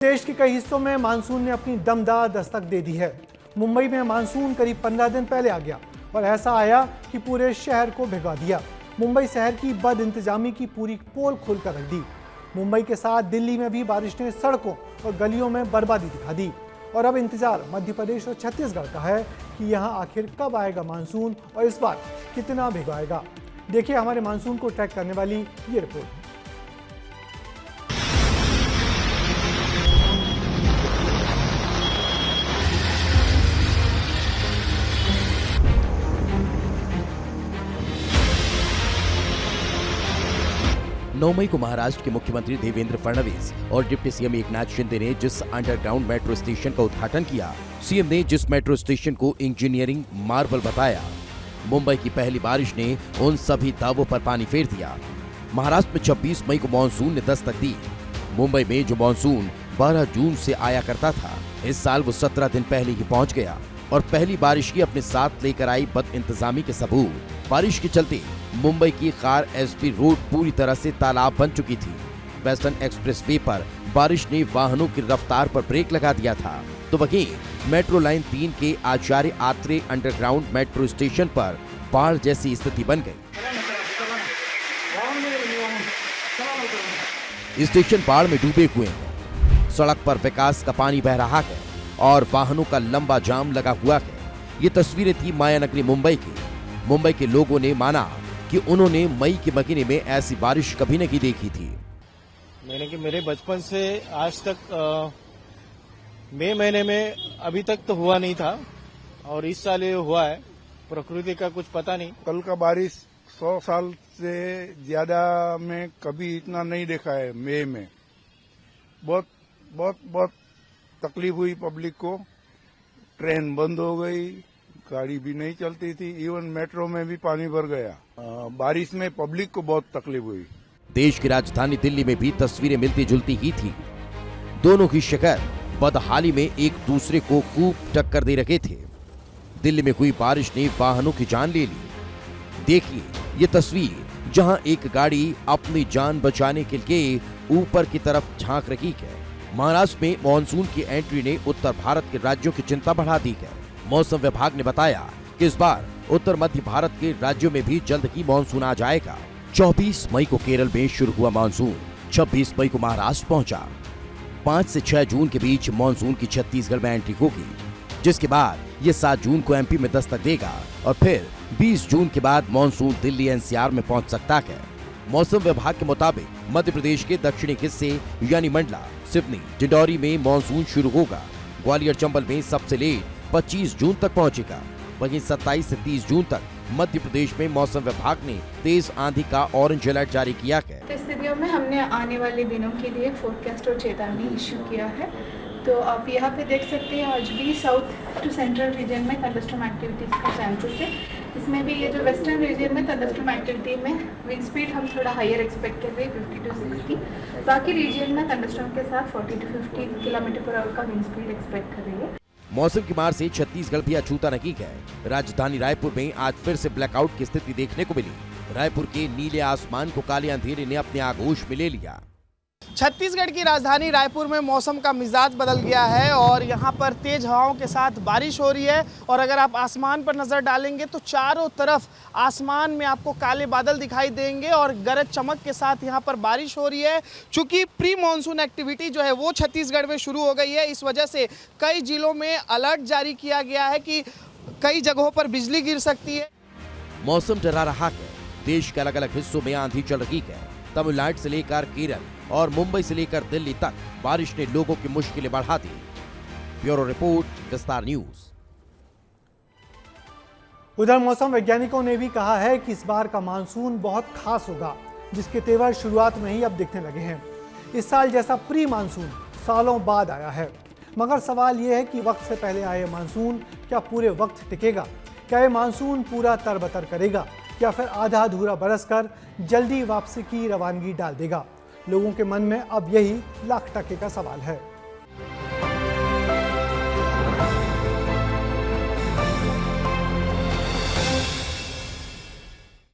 देश के कई हिस्सों में मानसून ने अपनी दमदार दस्तक दे दी है। मुंबई में मानसून करीब 15 दिन पहले आ गया और ऐसा आया कि पूरे शहर को भिगा दिया। मुंबई शहर की बद इंतजामी की पूरी पोल खोलकर रख दी। मुंबई के साथ दिल्ली में भी बारिश ने सड़कों और गलियों में बर्बादी दिखा दी और अब इंतजार मध्य प्रदेश और छत्तीसगढ़ का है कि यहाँ आखिर कब आएगा मानसून और इस बार कितना भिगवाएगा। देखिए हमारे मानसून को ट्रैक करने वाली ये रिपोर्ट। नौ मई को महाराष्ट्र के मुख्यमंत्री देवेंद्र फडणवीस और डिप्टी सीएम एकनाथ शिंदे ने जिस अंडरग्राउंड मेट्रो स्टेशन का उद्घाटन किया, सीएम ने जिस मेट्रो स्टेशन को इंजीनियरिंग मार्वल बताया, मुंबई की पहली बारिश ने उन सभी दावों पर पानी फेर दिया। महाराष्ट्र में 26 मई को मानसून ने दस्तक दी। मुंबई में जो मानसून 12 जून से आया करता था, इस साल वो 17 दिन पहले ही पहुंच गया और पहली बारिश की अपने साथ लेकर आई बद इंतजामी के सबूत। बारिश के चलते मुंबई की कार एसपी रोड पूरी तरह से तालाब बन चुकी थी। वेस्टर्न एक्सप्रेस वे पर बारिश ने वाहनों की रफ्तार पर ब्रेक लगा दिया था, तो वहीं मेट्रो लाइन 3 के Acharya Atre underground metro station पर बाढ़ जैसी स्थिति बन गई। स्टेशन बाढ़ में डूबे हुए हैं। सड़क पर विकास का पानी बह रहा है और वाहनों का लंबा जाम लगा हुआ है। ये तस्वीरें थी मायानगरी मुंबई की। मुंबई के लोगों ने माना कि उन्होंने मई के महीने में ऐसी बारिश कभी नहीं देखी थी। मैंने कि मेरे बचपन से आज तक मई महीने में अभी तक तो हुआ नहीं था और इस साल ये हुआ है। प्रकृति का कुछ पता नहीं। कल का बारिश 100 साल से ज्यादा में कभी इतना नहीं देखा है। मई में बहुत तकलीफ हुई पब्लिक को। ट्रेन बंद हो गई, गाड़ी भी नहीं चलती थी, इवन मेट्रो में भी पानी भर गया। बारिश में पब्लिक को बहुत तकलीफ हुई। देश की राजधानी दिल्ली में भी तस्वीरें मिलती जुलती ही थी। दोनों ही शहर बदहाली में एक दूसरे को खूब टक्कर दे रहे थे। दिल्ली में हुई बारिश ने वाहनों की जान ले ली। देखिए ये तस्वीर, जहां एक गाड़ी अपनी जान बचाने के लिए ऊपर की तरफ झांक रही है। महाराष्ट्र में मानसून की एंट्री ने उत्तर भारत के राज्यों की चिंता बढ़ा दी है। मौसम विभाग ने बताया कि इस बार उत्तर मध्य भारत के राज्यों में भी जल्द ही मानसून आ जाएगा। 24 मई को केरल में शुरू हुआ मानसून 26 मई को महाराष्ट्र पहुंचा। 5 से 6 जून के बीच मानसून की छत्तीसगढ़ में एंट्री होगी, जिसके बाद ये 7 जून को एमपी में दस्तक देगा और फिर 20 जून के बाद मानसून दिल्ली एनसीआर में पहुंच सकता है। मौसम विभाग के मुताबिक मध्य प्रदेश के दक्षिणी हिस्से यानी मंडला, सिवनी, डिंडौरी में मानसून शुरू होगा। ग्वालियर चंबल में सबसे लेट 25 जून तक पहुंचेगा। वहीं 27 से 30 जून तक मध्य प्रदेश में मौसम विभाग ने तेज आंधी का ऑरेंज अलर्ट जारी किया है। स्थितियों में हमने आने वाले दिनों के लिए फोरकास्ट और चेतावनी इश्यू किया है। तो आप यहाँ पे देख सकते हैं आज भी साउथ टू सेंट्रल रीजन में थंडरस्टॉर्म एक्टिविटीज का चांसेस है। इसमें भी ये जो वेस्टर्न रीजन में थंडरस्टॉर्म एक्टिविटी में विंड स्पीड हम थोड़ा हायर एक्सपेक्ट कर रहे हैं 50 to 60। बाकी रीजन में थंडरस्टॉर्म के साथ 40 to 50 किलोमीटर पर आवर का विंड स्पीड एक्सपेक्ट कर रही है। मौसम की मार से छत्तीसगढ़ भी अछूता नहीं है। राजधानी रायपुर में आज फिर से ब्लैकआउट की स्थिति देखने को मिली। रायपुर के नीले आसमान को काले अंधेरे ने अपने आगोश में ले लिया। छत्तीसगढ़ की राजधानी रायपुर में मौसम का मिजाज बदल गया है और यहाँ पर तेज हवाओं के साथ बारिश हो रही है। और अगर आप आसमान पर नज़र डालेंगे तो चारों तरफ आसमान में आपको काले बादल दिखाई देंगे और गरज चमक के साथ यहाँ पर बारिश हो रही है। चूँकि प्री मानसून एक्टिविटी जो है वो छत्तीसगढ़ में शुरू हो गई है, इस वजह से कई जिलों में अलर्ट जारी किया गया है कि कई जगहों पर बिजली गिर सकती है। मौसम डरा रहा है। देश के अलग अलग हिस्सों में आंधी चल रही है। तमिलनाडु से लेकर केरल और मुंबई से लेकर दिल्ली तक बारिश ने लोगों की मुश्किलें बढ़ा दी। ब्यूरो रिपोर्ट, विस्तार न्यूज। उधर मौसम वैज्ञानिकों ने भी कहा है कि इस बार का मानसून बहुत खास होगा, जिसके तेवर शुरुआत में ही अब दिखने लगे हैं। इस साल जैसा प्री मानसून सालों बाद आया है, मगर सवाल यह है कि वक्त से पहले आए मानसून क्या पूरे वक्त टिकेगा? क्या ये मानसून पूरा तरबतर करेगा या फिर आधा अधूरा बरसकर जल्दी वापसी की रवानगी डाल देगा? लोगों के मन में अब यही लाख टके का सवाल है।